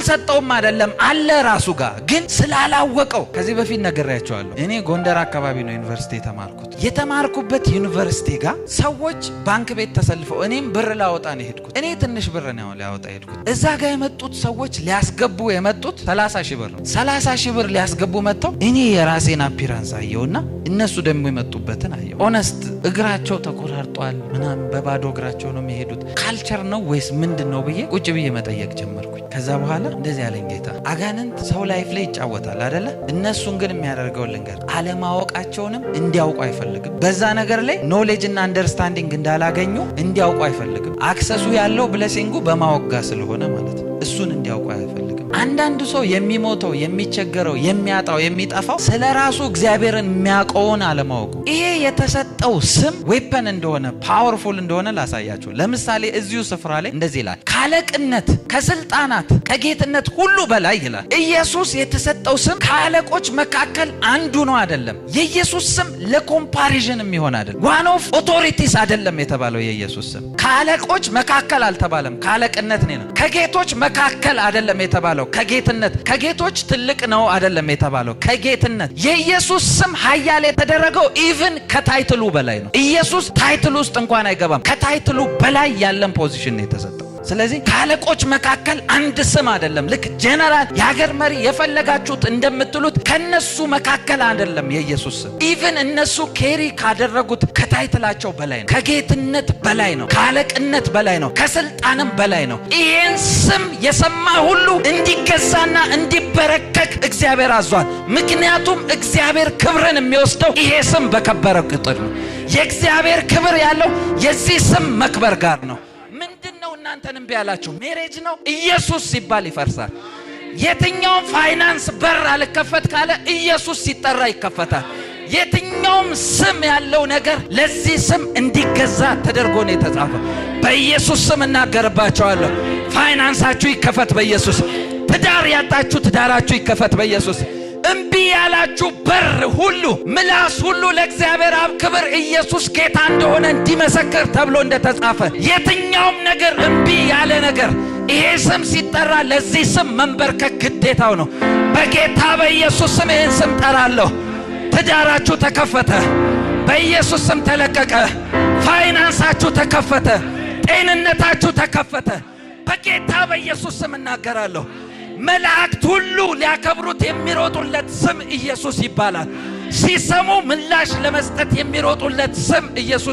ስላልሰጠውም አይደለም አለ ራሱ ጋር ግን ስላላወቀው ከዚህ በፊት ነግሬያቸዋለሁ። እኔ ጎንደር አካባቢ ነው ዩኒቨርሲቲ የተማርኩበት ዩኒቨርሲቲ ጋር ሰዎች ባንክ ቤት ተሰልፈው እኔም ብር ላወጣ ነው ሄድኩት። እኔ ትንሽ ብር ነው ሊያወጣ ሄድኩት። እዛ ጋር የመጡት ሰዎች ሊያስገቡ የመጡት 30 ሺህ ብር ነው። 30 ሺህ ብር ሊያስገቡ መጥተው እኔ የራሴን አፒራንስ አየውና እነሱ ደግሞ የመጡበትን አየው። ኦነስት እግራቸው ተቆራርጧል ምናምን በባዶ እግራቸው ነው የሚሄዱት። ካልቸር ነው ወይስ ምንድነው ብዬ ቁጭ ብዬ መጠየቅ ጀመርኩኝ። ከዛ በኋላ እንደዚህ ያለኝ ጌታ አጋንንት ሰው ላይፍ ላይ ይጫወታል አይደለ? እነሱን ግን የሚያደርገው ልንገር፣ አለማወቃቸውንም እንዲያውቁ አይፈልግም። በዛ ነገር ላይ ኖሌጅ እና አንደርስታንዲንግ እንዳላገኙ እንዲያውቁ አይፈልግም። አክሰሱ ያለው ብለሲንጉ በማወቅ ጋር ስለሆነ ማለት ነው። እሱን እንዲያውቁ አይፈልግም። አንዳንድ ሰው የሚሞተው የሚቸገረው የሚያጣው የሚጠፋው ስለራሱ እግዚአብሔርን የሚያውቀውን አለማወቁ። ይሄ የተሰጠው ስም ዌፐን እንደሆነ ፓወርፉል እንደሆነ ላሳያችሁ። ለምሳሌ እዚሁ ስፍራ ላይ እንደዚህ ይላል፣ ካለቅነት ከስልጣናት ከጌትነት ሁሉ በላይ ይላል። ኢየሱስ የተሰጠው ስም ከአለቆች መካከል አንዱ ነው አይደለም። የኢየሱስ ስም ለኮምፓሪዥን የሚሆን አይደለም። ዋን ኦፍ ኦቶሪቲስ አይደለም የተባለው የኢየሱስ ስም። ከአለቆች መካከል አልተባለም፣ ካለቅነት ነው። ከጌቶች መካከል አይደለም የተባለው፣ ከጌትነት። ከጌቶች ትልቅ ነው አይደለም የተባለው፣ ከጌትነት። የኢየሱስ ስም ኃያል የተደረገው ኢቭን ከታይትሉ በላይ ነው። ኢየሱስ ታይትል ውስጥ እንኳን አይገባም። ከታይትሉ በላይ ያለን ፖዚሽን ነው የተሰጠው። ስለዚህ ከአለቆች መካከል አንድ ስም አይደለም። ልክ ጀነራል የሀገር መሪ የፈለጋችሁት እንደምትሉት ከነሱ መካከል አይደለም የኢየሱስ ስም። ኢቭን እነሱ ኬሪ ካደረጉት ከታይትላቸው በላይ ነው። ከጌትነት በላይ ነው። ከአለቅነት በላይ ነው። ከስልጣንም በላይ ነው። ይሄን ስም የሰማ ሁሉ እንዲገዛና እንዲበረከክ እግዚአብሔር አዟል። ምክንያቱም እግዚአብሔር ክብርን የሚወስደው ይሄ ስም በከበረ ቁጥር ነው። የእግዚአብሔር ክብር ያለው የዚህ ስም መክበር ጋር ነው። እናንተን እምቢ ያላችሁ ሜሬጅ ነው። ኢየሱስ ሲባል ይፈርሳል። የትኛውም ፋይናንስ በር አልከፈት ካለ ኢየሱስ ሲጠራ ይከፈታል። የትኛውም ስም ያለው ነገር ለዚህ ስም እንዲገዛ ተደርጎ ነው የተጻፈው። በኢየሱስ ስም እናገርባቸዋለሁ። ፋይናንሳችሁ ይከፈት በኢየሱስ። ትዳር ያጣችሁ ትዳራችሁ ይከፈት በኢየሱስ። እምቢ ያላችሁ በር ሁሉ ምላስ ሁሉ ለእግዚአብሔር አብ ክብር ኢየሱስ ጌታ እንደሆነ እንዲመሰክር ተብሎ እንደተጻፈ የትኛውም ነገር እምቢ ያለ ነገር ይሄ ስም ሲጠራ ለዚህ ስም መንበርከክ ግዴታው ነው። በጌታ በኢየሱስ ስም ይህን ስም ጠራለሁ። ትዳራችሁ ተከፈተ በኢየሱስ ስም ተለቀቀ። ፋይናንሳችሁ ተከፈተ። ጤንነታችሁ ተከፈተ። በጌታ በኢየሱስ ስም እናገራለሁ። መላእክት ሁሉ ሊያከብሩት የሚሮጡለት ስም ኢየሱስ ይባላል። ሲሰሙ ምላሽ ለመስጠት የሚሮጡለት ስም ኢየሱስ